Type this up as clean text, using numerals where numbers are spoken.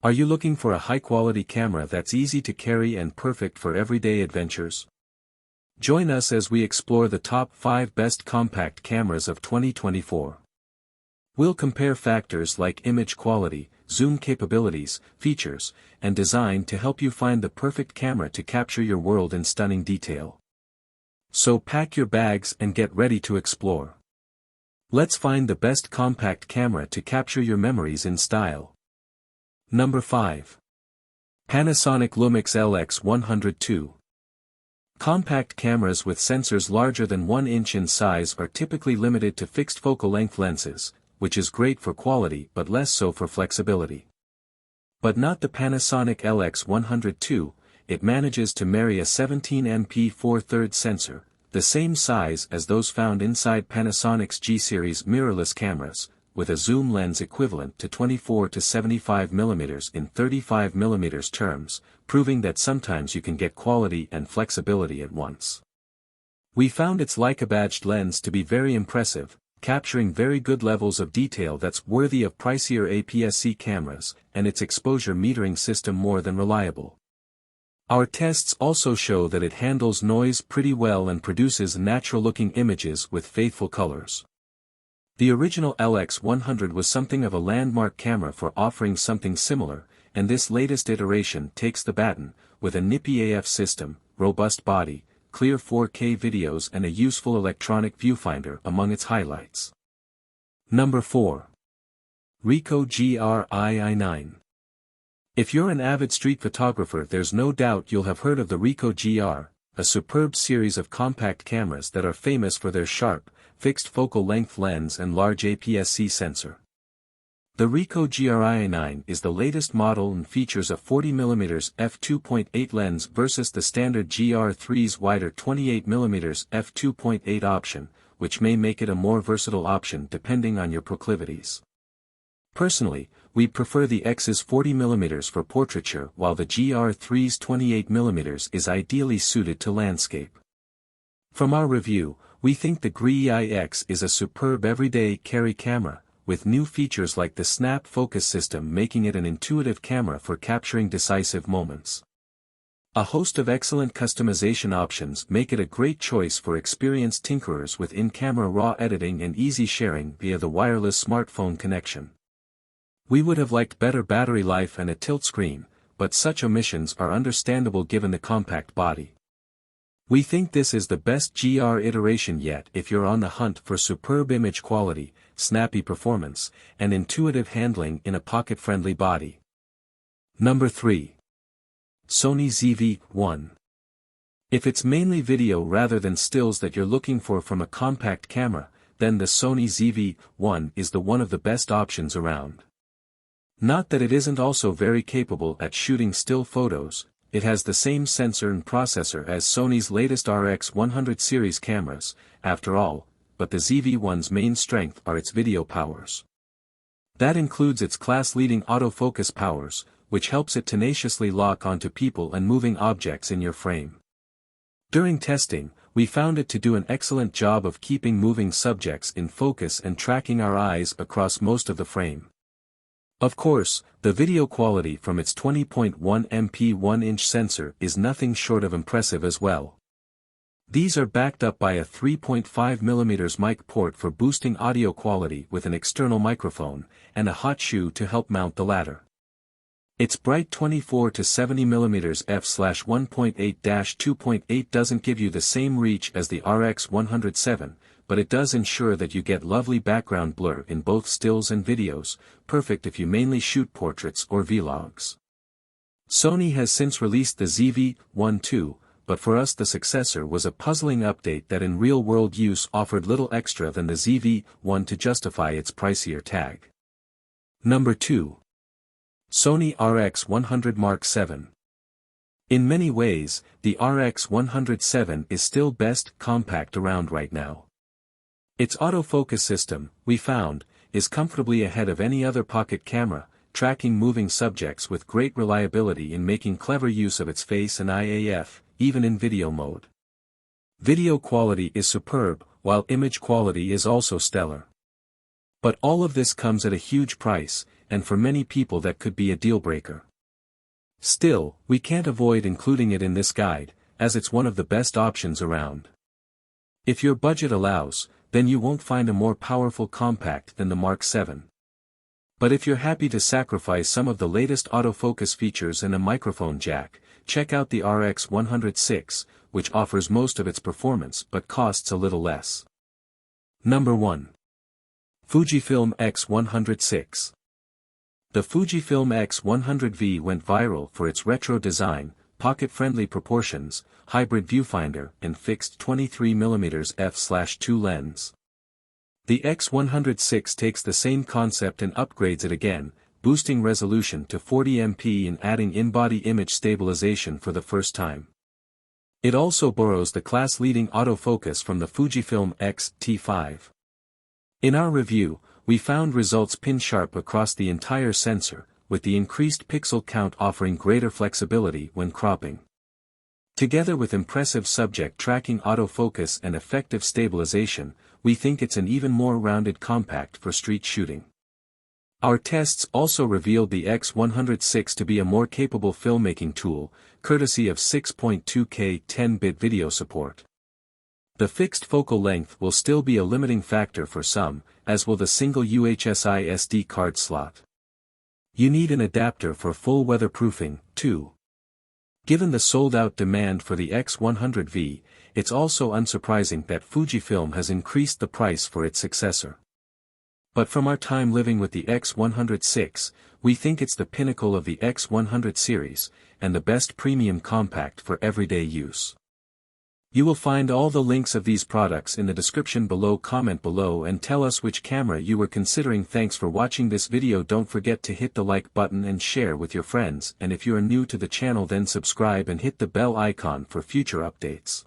Are you looking for a high-quality camera that's easy to carry and perfect for everyday adventures? Join us as we explore the top 5 best compact cameras of 2024. We'll compare factors like image quality, zoom capabilities, features, and design to help you find the perfect camera to capture your world in stunning detail. So pack your bags and get ready to explore. Let's find the best compact camera to capture your memories in style. Number 5. Panasonic Lumix LX102. Compact cameras with sensors larger than 1 inch in size are typically limited to fixed focal length lenses, which is great for quality but less so for flexibility. But not the Panasonic LX102, it manages to marry a 17MP 4/3 sensor, the same size as those found inside Panasonic's G-series mirrorless cameras, with a zoom lens equivalent to 24 to 75mm in 35mm terms, proving that sometimes you can get quality and flexibility at once. We found its Leica-badged lens to be very impressive, capturing very good levels of detail that's worthy of pricier APS-C cameras, and its exposure metering system more than reliable. Our tests also show that it handles noise pretty well and produces natural-looking images with faithful colors. The original LX100 was something of a landmark camera for offering something similar, and this latest iteration takes the baton, with a nippy AF system, robust body, clear 4K videos and a useful electronic viewfinder among its highlights. Number 4. Ricoh GR-i9. If you're an avid street photographer, there's no doubt you'll have heard of the Ricoh GR, a superb series of compact cameras that are famous for their sharp, fixed focal length lens and large APS-C sensor. The Ricoh GR-i9 is the latest model and features a 40mm f2.8 lens versus the standard GR3's wider 28mm f2.8 option, which may make it a more versatile option depending on your proclivities. Personally, we prefer the X's 40mm for portraiture while the GR3's 28mm is ideally suited to landscape. From our review, we think the GR-i9X is a superb everyday carry camera, with new features like the snap focus system making it an intuitive camera for capturing decisive moments. A host of excellent customization options make it a great choice for experienced tinkerers with in-camera RAW editing and easy sharing via the wireless smartphone connection. We would have liked better battery life and a tilt screen, but such omissions are understandable given the compact body. We think this is the best GR iteration yet if you're on the hunt for superb image quality, snappy performance, and intuitive handling in a pocket-friendly body. Number 3. Sony ZV-1. If it's mainly video rather than stills that you're looking for from a compact camera, then the Sony ZV-1 is one of the best options around. Not that it isn't also very capable at shooting still photos, it has the same sensor and processor as Sony's latest RX100 series cameras, after all, but the ZV-1's main strength are its video powers. That includes its class-leading autofocus powers, which helps it tenaciously lock onto people and moving objects in your frame. During testing, we found it to do an excellent job of keeping moving subjects in focus and tracking our eyes across most of the frame. Of course, the video quality from its 20.1MP 1-inch sensor is nothing short of impressive as well. These are backed up by a 3.5mm mic port for boosting audio quality with an external microphone, and a hot shoe to help mount the latter. Its bright 24 to 70mm f/1.8-2.8 doesn't give you the same reach as the RX107, but it does ensure that you get lovely background blur in both stills and videos, perfect if you mainly shoot portraits or vlogs. Sony has since released the ZV-1 too, but for us the successor was a puzzling update that in real-world use offered little extra than the ZV-1 to justify its pricier tag. Number 2. Sony RX100 Mark VII. In many ways, the RX107 is still best compact around right now. Its autofocus system, we found, is comfortably ahead of any other pocket camera, tracking moving subjects with great reliability in making clever use of its face and IAF, even in video mode. Video quality is superb, while image quality is also stellar. But all of this comes at a huge price, and for many people that could be a deal breaker. Still, we can't avoid including it in this guide, as it's one of the best options around. If your budget allows, then you won't find a more powerful compact than the Mark 7. But if you're happy to sacrifice some of the latest autofocus features and a microphone jack, check out the RX 106, which offers most of its performance but costs a little less. Number 1. Fujifilm X106. The Fujifilm X100V went viral for its retro design, pocket-friendly proportions, hybrid viewfinder, and fixed 23mm f/2 lens. The X106 takes the same concept and upgrades it again, boosting resolution to 40MP and adding in-body image stabilization for the first time. It also borrows the class-leading autofocus from the Fujifilm X-T5. In our review, we found results pin-sharp across the entire sensor, with the increased pixel count offering greater flexibility when cropping. Together with impressive subject tracking autofocus and effective stabilization, we think it's an even more rounded compact for street shooting. Our tests also revealed the X106 to be a more capable filmmaking tool, courtesy of 6.2K 10-bit video support. The fixed focal length will still be a limiting factor for some, as will the single UHSI SD card slot. You need an adapter for full weatherproofing, too. Given the sold-out demand for the X100V, it's also unsurprising that Fujifilm has increased the price for its successor. But from our time living with the X106, we think it's the pinnacle of the X100 series, and the best premium compact for everyday use. You will find all the links of these products in the description below. Comment below and tell us which camera you were considering. Thanks for watching this video. Don't forget to hit the like button and share with your friends, and if you are new to the channel then subscribe and hit the bell icon for future updates.